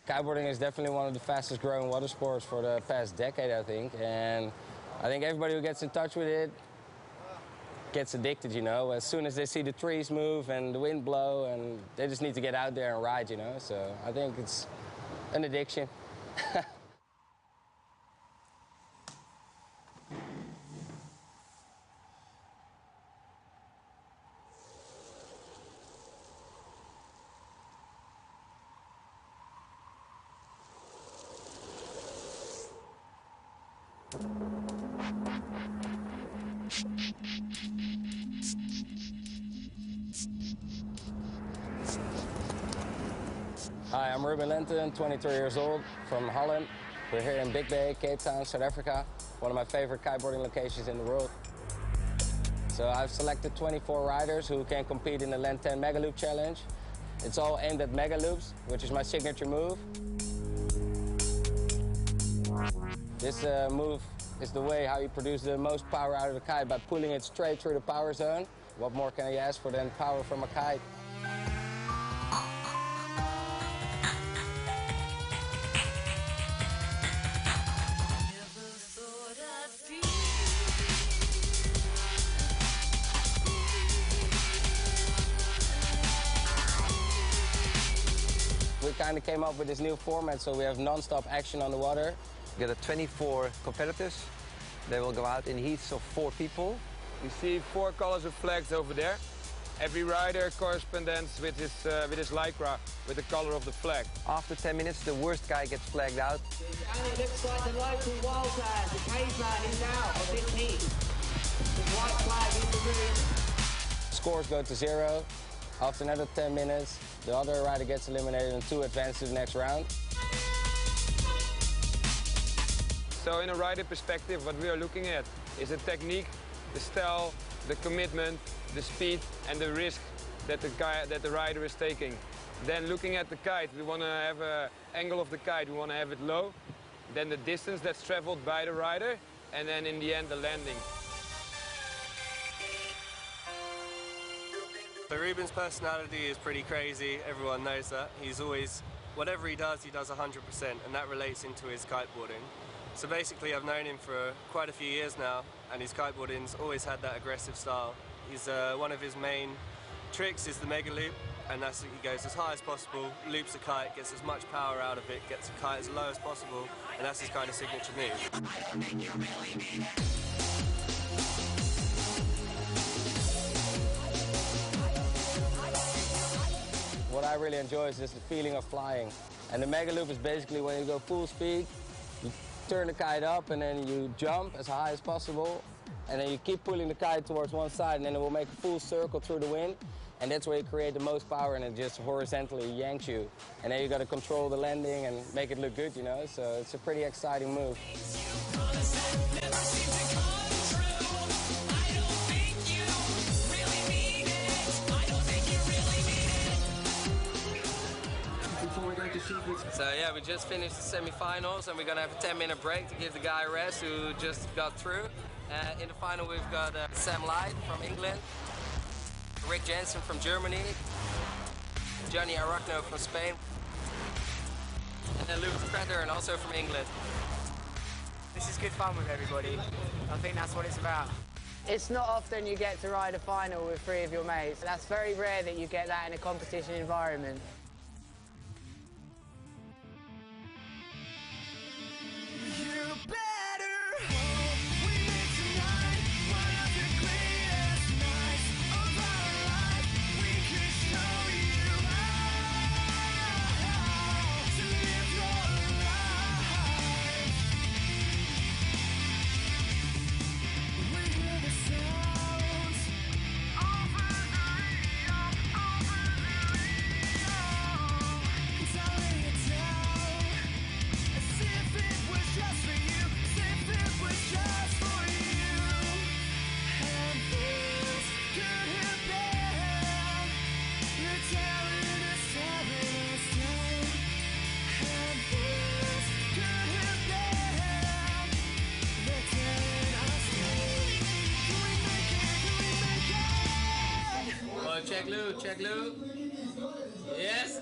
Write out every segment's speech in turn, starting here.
Kiteboarding is definitely one of the fastest growing water sports for the past decade, I think. And I think everybody who gets in touch with it gets addicted, you know. As soon as they see the trees move and the wind blow, and they just need to get out there and ride, you know. So I think it's an addiction. Hi, I'm Len10963, 23 years old, from Holland. We're here in Big Bay, Cape Town, South Africa, one of my favorite kiteboarding locations in the world. So I've selected 24 riders who can compete in the Len109 Megaloop Challenge. It's all aimed at Megaloops, which is my signature move. This move is the way how you produce the most power out of the kite, by pulling it straight through the power zone. What more can you ask for than power from a kite? We kind of came up with this new format, so we have non-stop action on the water. We got 24 competitors. They will go out in heats of 4 people. You see 4 colors of flags over there. Every rider corresponds with his lycra, with the color of the flag. After 10 minutes, the worst guy gets flagged out. And it looks like the local wildcat, the caveman, is out of this heat. The white flag in the room. Scores go to 0. After another 10 minutes, the other rider gets eliminated and 2 advance to the next round. So in a rider perspective, what we are looking at is the technique, the style, the commitment, the speed and the risk that the rider is taking. Then looking at the kite, we want to have an angle of the kite, we want to have it low. Then the distance that's traveled by the rider, and then in the end the landing. So Ruben's personality is pretty crazy, everyone knows that. He's always, whatever he does 100%, and that relates into his kiteboarding. So basically I've known him for quite a few years now, and his kiteboarding's always had that aggressive style. He's, one of his main tricks is the Megaloop, and that's he goes as high as possible, loops a kite, gets as much power out of it, gets the kite as low as possible, and that's his kind of signature move. What I really enjoy is just the feeling of flying. And the Megaloop is basically when you go full speed, you turn the kite up and then you jump as high as possible, and then you keep pulling the kite towards one side, and then it will make a full circle through the wind, and that's where you create the most power, and it just horizontally yanks you. And then you got to control the landing and make it look good, you know, so it's a pretty exciting move. So yeah, we just finished the semi-finals, and we're gonna have a 10-minute break to give the guy a rest who just got through. In the final we've got Sam Light from England, Rick Jensen from Germany, Johnny Arachno from Spain, and then Lucas Pattern also from England. This is good fun with everybody. I think that's what it's about. It's not often you get to ride a final with 3 of your mates. That's very rare that you get that in a competition environment. Check Lou, check Lou. Yes.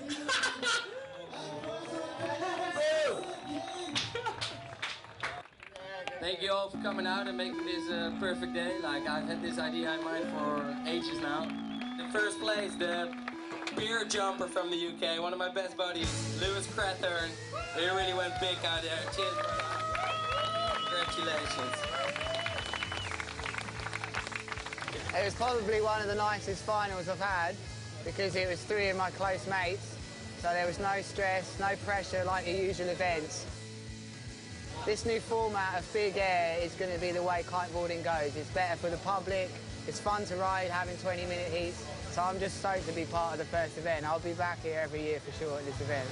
you all for coming out and making this a perfect day. Like, I've had this idea in mind for ages now. In first place, the beer jumper from the UK, one of my best buddies, Lewis Crathern. He really went big out there. Cheers, brother. Congratulations. It was probably one of the nicest finals I've had because it was 3 of my close mates, so there was no stress, no pressure like the usual events. This new format of big air is going to be the way kiteboarding goes. It's better for the public, it's fun to ride, having 20-minute heats, so I'm just stoked to be part of the first event. I'll be back here every year for sure at this event.